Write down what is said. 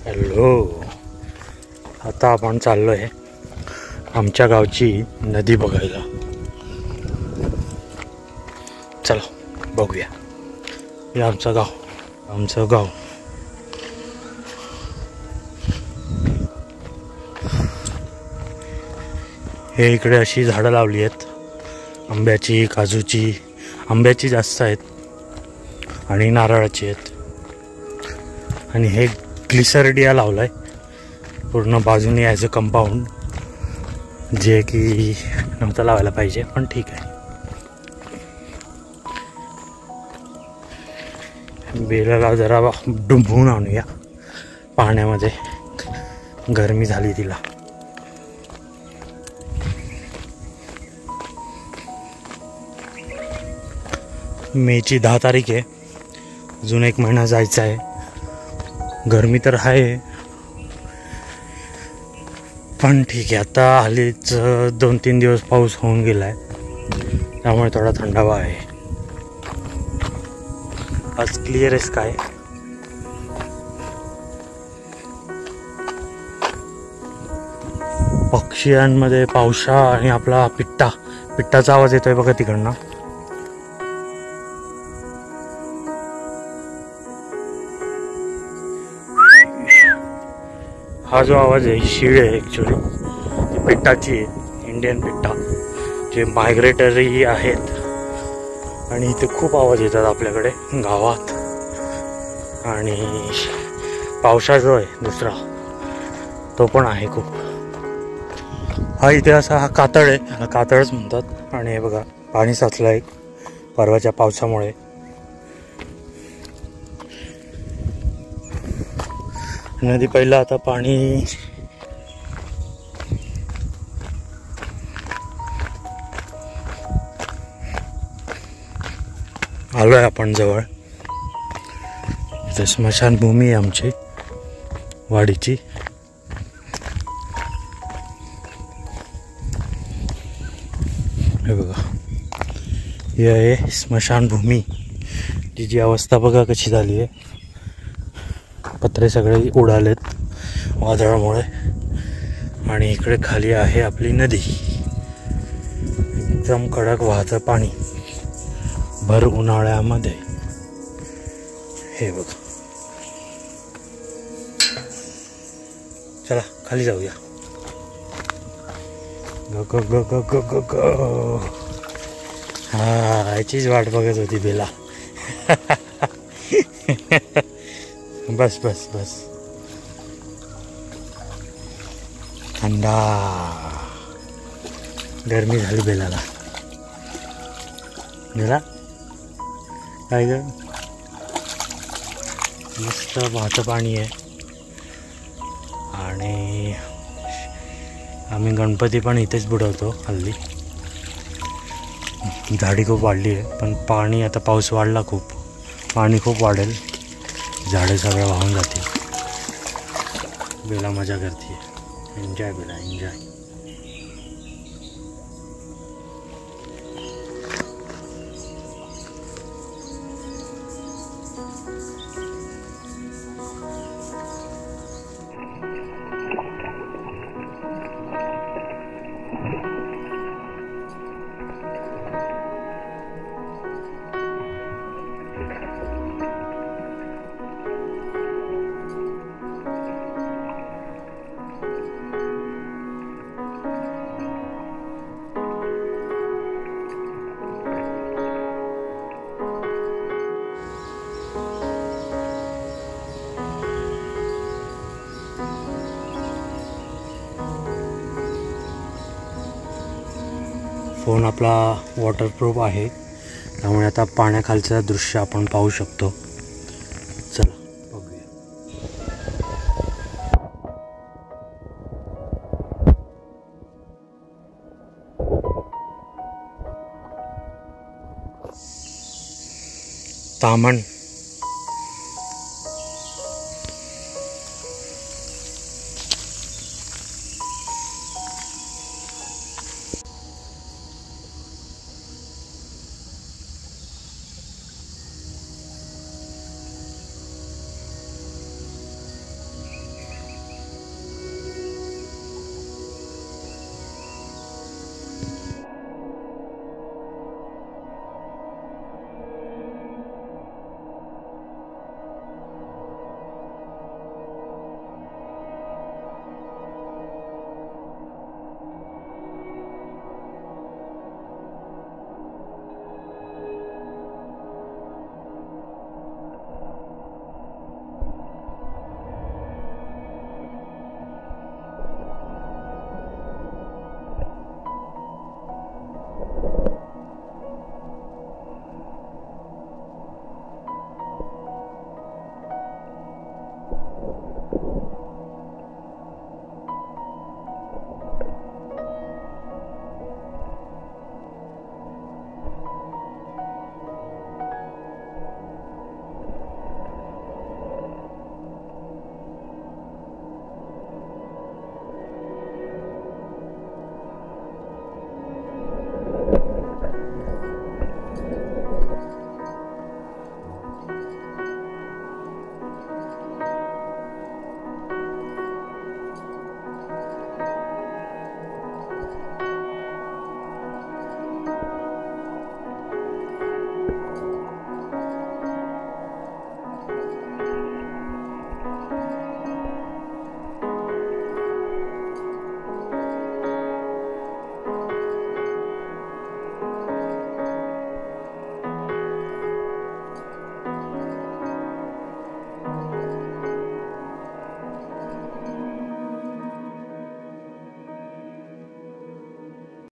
Hello, आता आपण चाललो आहे आमच्या गावची नदी बघायला. चला बघूया. हे आमचं गाव. हे इकडे अशी झाडं लावली आहेत, आंब्याची, काजूची. आंब्याची जास्त आहेत आणि नारळाची आहेत. आणि हे ग्लिसर्डिया लावलाय पूर्ण बाजूने ॲज अ कंपाऊंड, जे की नव्हतं लावायला पाहिजे, पण ठीक आहे. बेलाला जरा डुंबवून आणूया पाण्यामध्ये, गरमी झाली तिला. मेची 10 तारीख आहे, अजून 1 महिना जायचा आहे. गरमी तर आहे, पण ठीक आहे. आता हल्लीच 2-3 दिवस पाऊस होऊन गेलाय, त्यामुळे थोडा थंडावा आहे. आज क्लिअर आहे स्काय. पक्ष्यांमध्ये पावसा आणि आपला पिट्टाचा आवाज येतोय बघा तिकडनं. हा जो आवाज आहे शीळ आहे, ॲक्च्युली ती पिट्टाची आहे, इंडियन पिट्टा, जे मायग्रेटरी आहेत. आणि इथे खूप आवाज येतात आपल्याकडे गावात. आणि पावसा जो आहे दुसरा, तो पण आहे खूप. हा इथे असा कातळ आहे, ह्याला कातळच म्हणतात. आणि हे बघा, पाणी साचलं आहे परवाच्या पावसामुळे. नदी पहिला आता पाणी आलोय आपण जवळ. इथे स्मशानभूमी आहे आमची वाडीची. हे बघा, ही आहे स्मशानभूमी. तिची अवस्था बघा कशी झाली आहे. पत्रे सगळे उडालेत वादळामुळे. आणि इकडे खाली आहे आपली नदी, एकदम कडक वाहतं पाणी भर उन्हाळ्यामध्ये. हे बघा, चला खाली जाऊया. ग ग ग ग ग ग. हा, याचीच वाट बघत होती बेला. बस बस बस. थंडा, गरमी झाली बेलाला. बेला काय ग, मस्त वाहतं पाणी आहे. आणि आम्ही गणपती पण इथेच बुडवतो हल्ली. झाडी खूप वाढली आहे, पण पाणी आता पाऊस वाढला खूप, पाणी खूप वाढेल, झाडे सगळं वाहून जातील. बेला मजा करते. Enjoy Bela, enjoy. फोन आपला वॉटरप्रूफ आहे, त्यामुळे आता पाण्याखालचं दृश्य आपण पाहू शकतो. चला बघूया. तामण